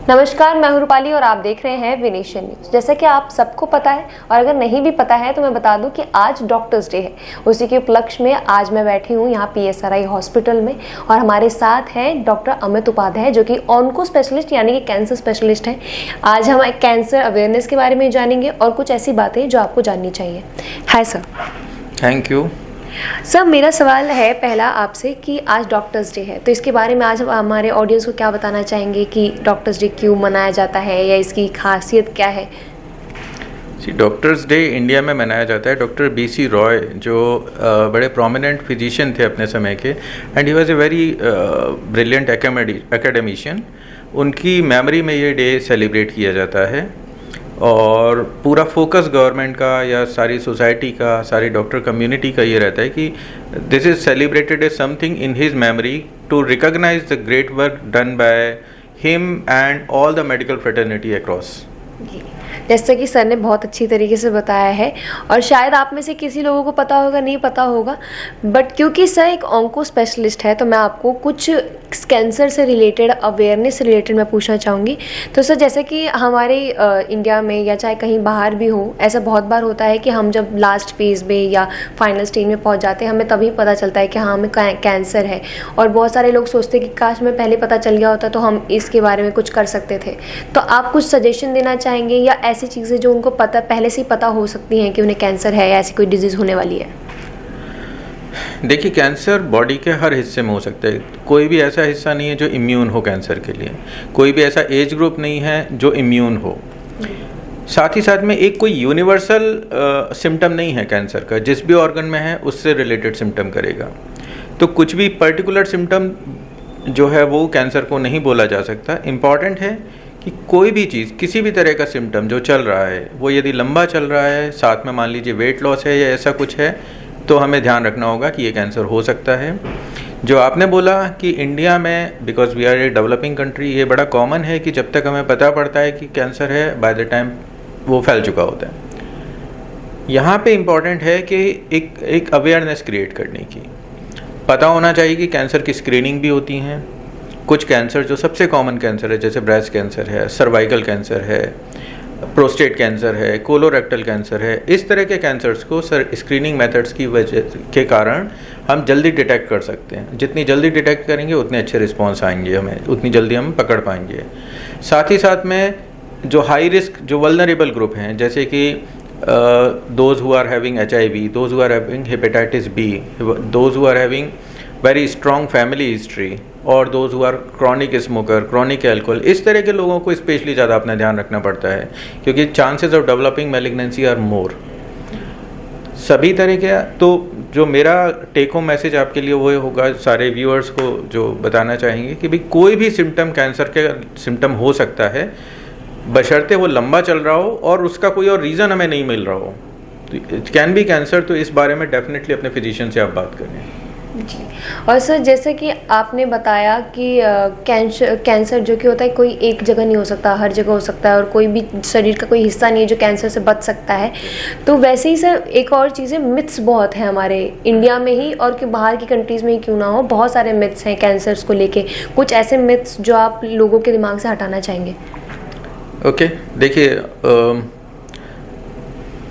नमस्कार, मैं हूं रूपाली और आप देख रहे हैं विनेशन न्यूज। जैसा कि आप सबको पता है और अगर नहीं भी पता है तो मैं बता दूं कि आज डॉक्टर्स डे है। उसी के उपलक्ष्य में आज मैं बैठी हूं यहाँ PSRI हॉस्पिटल में और हमारे साथ हैं डॉक्टर अमित उपाध्याय जो कि ऑन्को स्पेशलिस्ट यानी कि कैंसर स्पेशलिस्ट हैं। आज हम कैंसर अवेयरनेस के बारे में जानेंगे और कुछ ऐसी बातें जो आपको जाननी चाहिए। Hi sir. Thank you sir, मेरा सवाल है पहला आपसे कि आज डॉक्टर्स डे है, तो इसके बारे में आज हमारे ऑडियंस को क्या बताना चाहेंगे कि डॉक्टर्स डे क्यों मनाया जाता है या इसकी खासियत क्या है? जी, डॉक्टर्स डे इंडिया में मनाया जाता है। डॉक्टर BC रॉय जो बड़े प्रोमिनेंट फिजिशियन थे अपने समय के, and he was a very brilliant academician. उनकी मेमोरी में ये डे सेलिब्रेट किया जाता है और पूरा फोकस गवर्नमेंट का या सारी सोसाइटी का, सारी डॉक्टर कम्युनिटी का ये रहता है कि this is celebrated as something in his memory to recognize the great work done by him and all the medical fraternity across. जैसा कि सर ने बहुत अच्छी तरीके से बताया है और शायद आप में से किसी लोगों को पता होगा, नहीं पता होगा, बट क्योंकि सर एक ऑन्को स्पेशलिस्ट है तो मैं आपको कुछ कैंसर से रिलेटेड, अवेयरनेस से रिलेटेड मैं पूछना चाहूँगी। तो सर, जैसे कि हमारे इंडिया में या चाहे कहीं बाहर भी हो, ऐसा बहुत बार होता है कि हम जब लास्ट फेज में या फाइनल स्टेज में पहुँच जाते हैं हमें तभी पता चलता है कि हाँ, हमें कैंसर है। और बहुत सारे लोग सोचते हैं कि काश हमें पहले पता चल गया होता तो हम इसके बारे में कुछ कर सकते थे। तो आप कुछ सजेशन देना चाहेंगे या ऐसी चीज़ें जो उनको पता पहले से ही पता हो सकती हैं कि उन्हें कैंसर है या ऐसी कोई डिजीज़ होने वाली है? देखिए, कैंसर बॉडी के हर हिस्से में हो सकता है। कोई भी ऐसा हिस्सा नहीं है जो इम्यून हो कैंसर के लिए। कोई भी ऐसा एज ग्रुप नहीं है जो इम्यून हो। साथ ही साथ में एक कोई यूनिवर्सल सिम्टम नहीं है कैंसर का। जिस भी ऑर्गन में है उससे रिलेटेड सिम्टम करेगा। तो कुछ भी पर्टिकुलर सिम्टम जो है वो कैंसर को नहीं बोला जा सकता। इम्पॉर्टेंट है कि कोई भी चीज़, किसी भी तरह का सिम्टम जो चल रहा है, वो यदि लंबा चल रहा है, साथ में मान लीजिए वेट लॉस है या ऐसा कुछ है, तो हमें ध्यान रखना होगा कि ये कैंसर हो सकता है। जो आपने बोला कि इंडिया में, because we are a developing country, ये बड़ा कॉमन है कि जब तक हमें पता पड़ता है कि कैंसर है, बाय द टाइम वो फैल चुका होता है। यहाँ पे इम्पॉर्टेंट है कि एक अवेयरनेस क्रिएट करने की। पता होना चाहिए कि कैंसर की स्क्रीनिंग भी होती हैं। कुछ कैंसर जो सबसे कॉमन कैंसर है, जैसे ब्रेस्ट कैंसर है, सर्वाइकल कैंसर है, प्रोस्टेट कैंसर है, कोलोरेक्टल कैंसर है, इस तरह के कैंसर्स को स्क्रीनिंग मेथड्स की वजह के कारण हम जल्दी डिटेक्ट कर सकते हैं। जितनी जल्दी डिटेक्ट करेंगे उतने अच्छे रिस्पॉन्स आएंगे, हमें उतनी जल्दी हम पकड़ पाएंगे। साथ ही साथ में जो हाई रिस्क, जो वल्नरेबल ग्रुप हैं, जैसे कि those who are having HIV, those who are having hepatitis B, those who are having very strong family history, और those who are chronic smoker, chronic alcohol, इस तरह के लोगों को स्पेशली ज़्यादा अपना ध्यान रखना पड़ता है क्योंकि chances of developing malignancy are more. सभी तरह के, तो जो मेरा टेक होम मैसेज आपके लिए वो होगा, सारे व्यूअर्स को जो बताना चाहेंगे कि भाई कोई भी सिम्टम कैंसर के सिम्टम हो सकता है, बशर्ते वो लंबा चल रहा हो और उसका कोई और रीज़न हमें नहीं मिल रहा हो। तो इट कैन बी कैंसर। तो इस बारे में डेफिनेटली अपने फिजिशियन से आप बात करें। जी। और सर, जैसे कि आपने बताया कि कैंसर जो कि होता है कोई एक जगह नहीं हो सकता, हर जगह हो सकता है और कोई भी शरीर का कोई हिस्सा नहीं है जो कैंसर से बच सकता है। तो वैसे ही सर एक और चीज़ें, मिथ्स बहुत हैं हमारे इंडिया में ही और कि बाहर की कंट्रीज़ में ही क्यों ना हो, बहुत सारे मिथ्स हैं कैंसर्स को लेके। कुछ ऐसे मिथ्स जो आप लोगों के दिमाग से हटाना चाहेंगे? ओके, देखिए,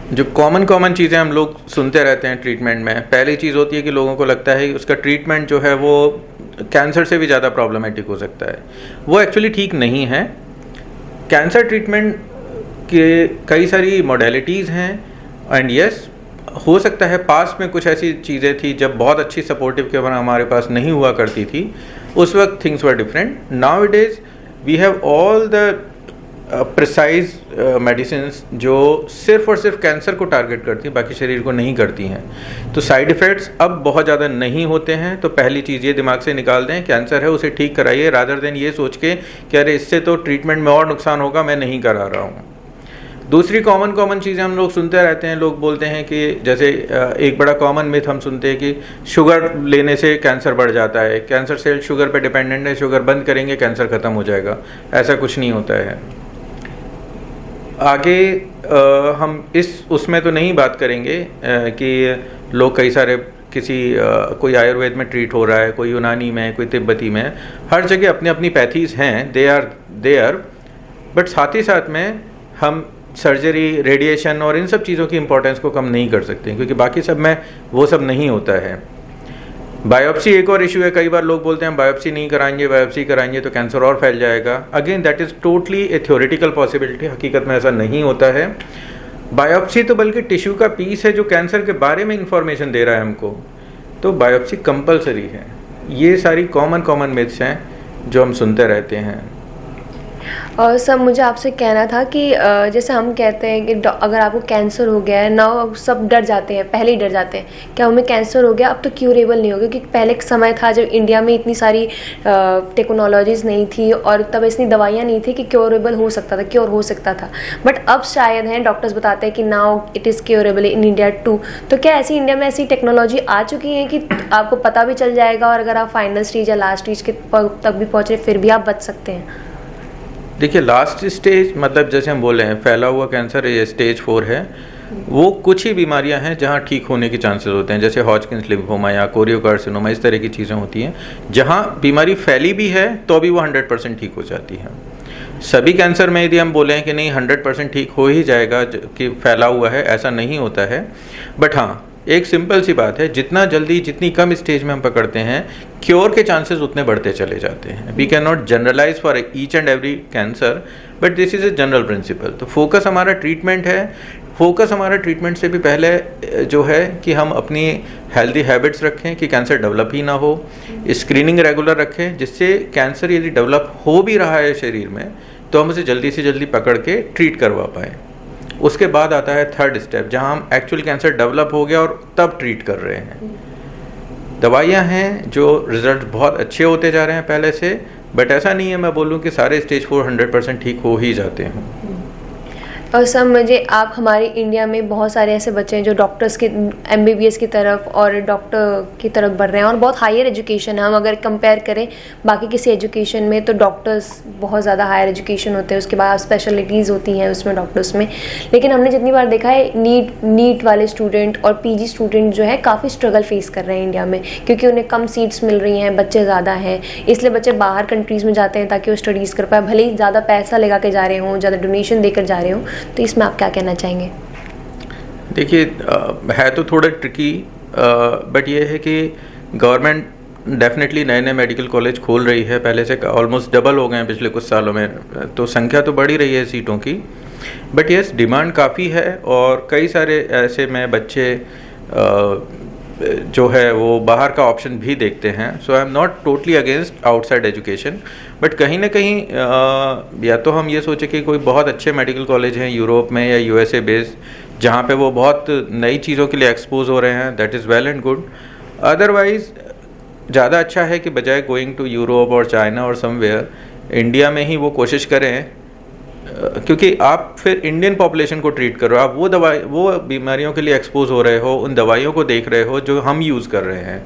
जो कॉमन चीज़ें हम लोग सुनते रहते हैं ट्रीटमेंट में, पहली चीज़ होती है कि लोगों को लगता है कि उसका ट्रीटमेंट जो है वो कैंसर से भी ज़्यादा प्रॉब्लमेटिक हो सकता है। वो एक्चुअली ठीक नहीं है। कैंसर ट्रीटमेंट के कई सारी मॉडलिटीज़ हैं एंड यस, हो सकता है पास में कुछ ऐसी चीज़ें थी जब बहुत अच्छी सपोर्टिव केयर हमारे पास नहीं हुआ करती थी, उस वक्त things were different. Now it is we have all the precise medicines जो सिर्फ और सिर्फ कैंसर को टारगेट करती हैं, बाकी शरीर को नहीं करती हैं। तो साइड इफ़ेक्ट्स अब बहुत ज़्यादा नहीं होते हैं। तो पहली चीज़ ये दिमाग से निकाल दें, कैंसर है उसे ठीक कराइए, रादर देन ये सोच के कि अरे इससे तो ट्रीटमेंट में और नुकसान होगा, मैं नहीं करा रहा हूँ। दूसरी कॉमन चीज़ें हम लोग सुनते रहते हैं, लोग बोलते हैं कि जैसे एक बड़ा कॉमन मिथ हम सुनते हैं कि शुगर लेने से कैंसर बढ़ जाता है, कैंसर सेल शुगर पे डिपेंडेंट है, शुगर बंद करेंगे कैंसर ख़त्म हो जाएगा। ऐसा कुछ नहीं होता है। आगे हम उसमें तो नहीं बात करेंगे कि लोग कई सारे कोई आयुर्वेद में ट्रीट हो रहा है, कोई यूनानी में, कोई तिब्बती में, हर जगह अपनी अपनी पैथीज हैं, दे आर देयर। बट साथ ही साथ में हम सर्जरी, रेडिएशन और इन सब चीज़ों की इंपॉर्टेंस को कम नहीं कर सकते, क्योंकि बाकी सब में वो सब नहीं होता है। बायोप्सी एक और इशू है। कई बार लोग बोलते हैं बायोप्सी नहीं कराएंगे, बायोप्सी कराएंगे तो कैंसर और फैल जाएगा। Again that is totally A theoretical possibility, हकीकत में ऐसा नहीं होता है। बायोप्सी तो बल्कि टिश्यू का पीस है जो कैंसर के बारे में इंफॉर्मेशन दे रहा है हमको, तो बायोप्सी कंपलसरी है। ये सारी कॉमन मिथ्स हैं जो हम सुनते रहते हैं। और सर मुझे आपसे कहना था कि जैसे हम कहते हैं कि अगर आपको कैंसर हो गया है ना, सब डर जाते हैं, पहले ही डर जाते हैं क्या हमें कैंसर हो गया अब तो क्यूरेबल नहीं होगा, क्योंकि पहले एक समय था जब इंडिया में इतनी सारी टेक्नोलॉजीज़ नहीं थी और तब इतनी दवाइयाँ नहीं थी कि क्योरेबल हो सकता था, क्योर हो सकता था। बट अब शायद हैं, डॉक्टर्स बताते हैं कि now it is curable in India too. तो क्या ऐसी इंडिया में ऐसी टेक्नोलॉजी आ चुकी है कि आपको पता भी चल जाएगा और अगर आप फाइनल स्टेज या लास्ट स्टेज के तक भी पहुँचे फिर भी आप बच सकते हैं? देखिए, लास्ट स्टेज मतलब जैसे हम बोल रहे हैं फैला हुआ कैंसर ये स्टेज 4 है, वो कुछ ही बीमारियां हैं जहां ठीक होने के चांसेस होते हैं, जैसे हॉजकिंस लिम्फोमा या कोरियोकार्सिनोमा, इस तरह की चीज़ें होती हैं जहां बीमारी फैली भी है तो भी वो 100% ठीक हो जाती है। सभी कैंसर में यदि हम बोले हैं कि नहीं 100% ठीक हो ही जाएगा कि फैला हुआ है, ऐसा नहीं होता है। बट हाँ, एक सिंपल सी बात है, जितना जल्दी जितनी कम स्टेज में हम पकड़ते हैं क्योर के चांसेस उतने बढ़ते चले जाते हैं। We can not generalize for each and every cancer, but this is a general principle. तो फोकस हमारा ट्रीटमेंट है। फोकस हमारा ट्रीटमेंट से भी पहले जो है कि हम अपनी हेल्दी हैबिट्स रखें कि कैंसर डेवलप ही ना हो, स्क्रीनिंग रेगुलर रखें, जिससे कैंसर यदि डेवलप हो भी रहा है शरीर में तो हम उसे जल्दी से जल्दी पकड़ के ट्रीट करवा पाएँ। उसके बाद आता है थर्ड स्टेप, जहां हम एक्चुअल कैंसर डेवलप हो गया और तब ट्रीट कर रहे हैं। दवाइयां हैं जो रिजल्ट बहुत अच्छे होते जा रहे हैं पहले से, बट ऐसा नहीं है मैं बोलूं कि सारे स्टेज 4 100% ठीक हो ही जाते हैं। और सर मुझे आप हमारे इंडिया में बहुत सारे ऐसे बच्चे हैं जो डॉक्टर्स की MBBS की तरफ और डॉक्टर की तरफ बढ़ रहे हैं और बहुत हायर एजुकेशन है। हम अगर कंपेयर करें बाकी किसी एजुकेशन में तो डॉक्टर्स बहुत ज़्यादा हायर एजुकेशन होते हैं, उसके बाद स्पेशलिटीज़ होती हैं उसमें डॉक्टर्स में। लेकिन हमने जितनी बार देखा है नीट वाले स्टूडेंट और PG स्टूडेंट जो है काफ़ी स्ट्रगल फेस कर रहे हैं इंडिया में, क्योंकि उन्हें कम सीट्स मिल रही हैं, बच्चे ज़्यादा हैं, इसलिए बच्चे बाहर कंट्रीज़ में जाते हैं ताकि वो स्टडीज़ कर पाए, भले ही ज़्यादा पैसा लगा के जा रहे हों, ज़्यादा डोनेशन देकर जा रहे हों। तो इसमें आप क्या कहना चाहेंगे? देखिए, है तो थोड़ा ट्रिकी, बट ये है कि गवर्नमेंट डेफिनेटली नए नए मेडिकल कॉलेज खोल रही है, पहले से ऑलमोस्ट डबल हो गए हैं पिछले कुछ सालों में, तो संख्या तो बढ़ ही रही है सीटों की। बट यस, डिमांड काफ़ी है और कई सारे ऐसे में बच्चे जो है वो बाहर का ऑप्शन भी देखते हैं। So I am not totally against outside education, but कहीं ना कहीं या तो हम ये सोचें कि कोई बहुत अच्छे मेडिकल कॉलेज हैं यूरोप में या USA बेस्ड जहाँ पे वो बहुत नई चीज़ों के लिए एक्सपोज हो रहे हैं, that is well and good. Otherwise ज़्यादा अच्छा है कि बजाय गोइंग टू यूरोप और चाइना और समवेयर, इंडिया में ही वो कोशिश करें, क्योंकि आप फिर इंडियन पॉपुलेशन को ट्रीट कर रहे हो, आप वो बीमारियों के लिए एक्सपोज हो रहे हो, उन दवाइयों को देख रहे हो जो हम यूज़ कर रहे हैं।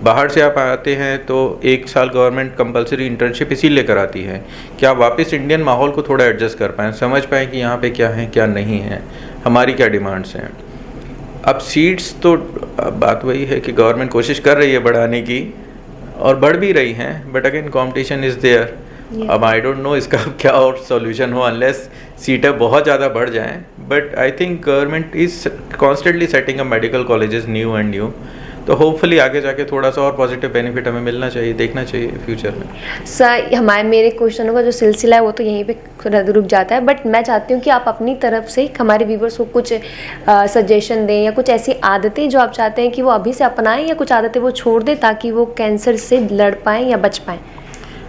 बाहर से आप आते हैं तो 1 साल गवर्नमेंट कंपलसरी इंटर्नशिप इसीलिए कराती है कि आप वापस इंडियन माहौल को थोड़ा एडजस्ट कर पाएँ, समझ पाएँ कि यहाँ पे क्या है क्या नहीं है, हमारी क्या डिमांड्स हैं। अब सीट्स तो बात वही है कि गवर्नमेंट कोशिश कर रही है बढ़ाने की और बढ़ भी रही हैं, but again competition is there. अब आई डोंट नो इसका क्या और सॉल्यूशन हो अनलेस सीटें बहुत ज़्यादा बढ़ जाएं, but I think government is constantly setting up medical colleges new and new, तो होपफुली आगे जाके थोड़ा सा और पॉजिटिव बेनिफिट हमें मिलना चाहिए, देखना चाहिए फ्यूचर में। सर मेरे क्वेश्चनों का जो सिलसिला है वो तो यहीं पे रुक जाता है, बट मैं चाहती हूँ कि आप अपनी तरफ से हमारे व्यूवर्स को कुछ सजेशन दें या कुछ ऐसी आदतें जो आप चाहते हैं कि वो अभी से अपनाएं या कुछ आदतें वो छोड़ दें ताकि वो कैंसर से लड़ पाएँ या बच पाएँ।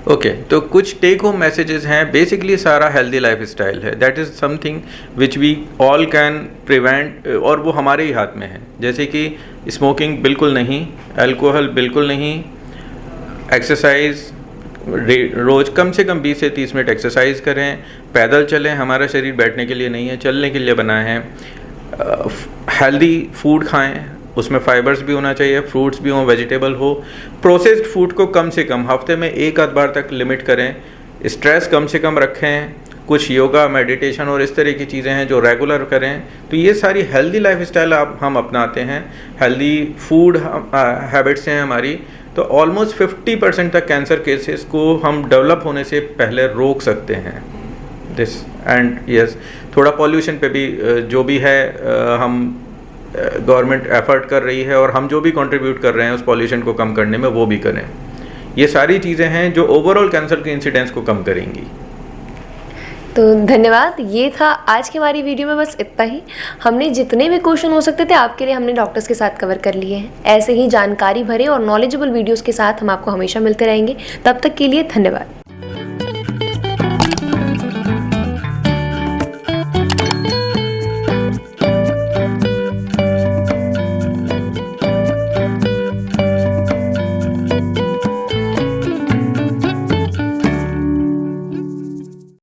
ओके, तो कुछ टेक होम मैसेजेस हैं। बेसिकली सारा हेल्दी लाइफ स्टाइल है, that is something which we all can prevent, और वो हमारे ही हाथ में है। जैसे कि स्मोकिंग बिल्कुल नहीं, अल्कोहल बिल्कुल नहीं, एक्सरसाइज रोज़ कम से कम 20 से 30 मिनट एक्सरसाइज करें, पैदल चलें, हमारा शरीर बैठने के लिए नहीं है, चलने के लिए बना है। हेल्दी फूड खाएं, उसमें फाइबर्स भी होना चाहिए, फ्रूट्स भी हों, वेजिटेबल हो। प्रोसेस्ड फूड को कम से कम हफ्ते में 1 आध बार तक लिमिट करें। स्ट्रेस कम से कम रखें, कुछ योगा, मेडिटेशन और इस तरह की चीज़ें हैं जो रेगुलर करें। तो ये सारी हेल्दी लाइफ स्टाइल हम अपनाते हैं, हेल्दी फूड हैबिट्स हैं हमारी, तो ऑलमोस्ट 50% तक कैंसर केसेस को हम डेवलप होने से पहले रोक सकते हैं। दिस एंड यस थोड़ा पॉल्यूशन पे भी जो भी है हम गवर्नमेंट एफर्ट कर रही है और हम जो भी कंट्रीब्यूट कर रहे हैं उस पॉल्यूशन को कम करने में वो भी करें। ये सारी चीज़ें हैं जो ओवरऑल कैंसर के इंसिडेंस को कम करेंगी। तो धन्यवाद। ये था आज की हमारी वीडियो में, बस इतना ही। हमने जितने भी क्वेश्चन हो सकते थे आपके लिए हमने डॉक्टर्स के साथ कवर कर लिए हैं। ऐसे ही जानकारी भरे और नॉलेजेबल वीडियोस के साथ हम आपको हमेशा मिलते रहेंगे। तब तक के लिए धन्यवाद।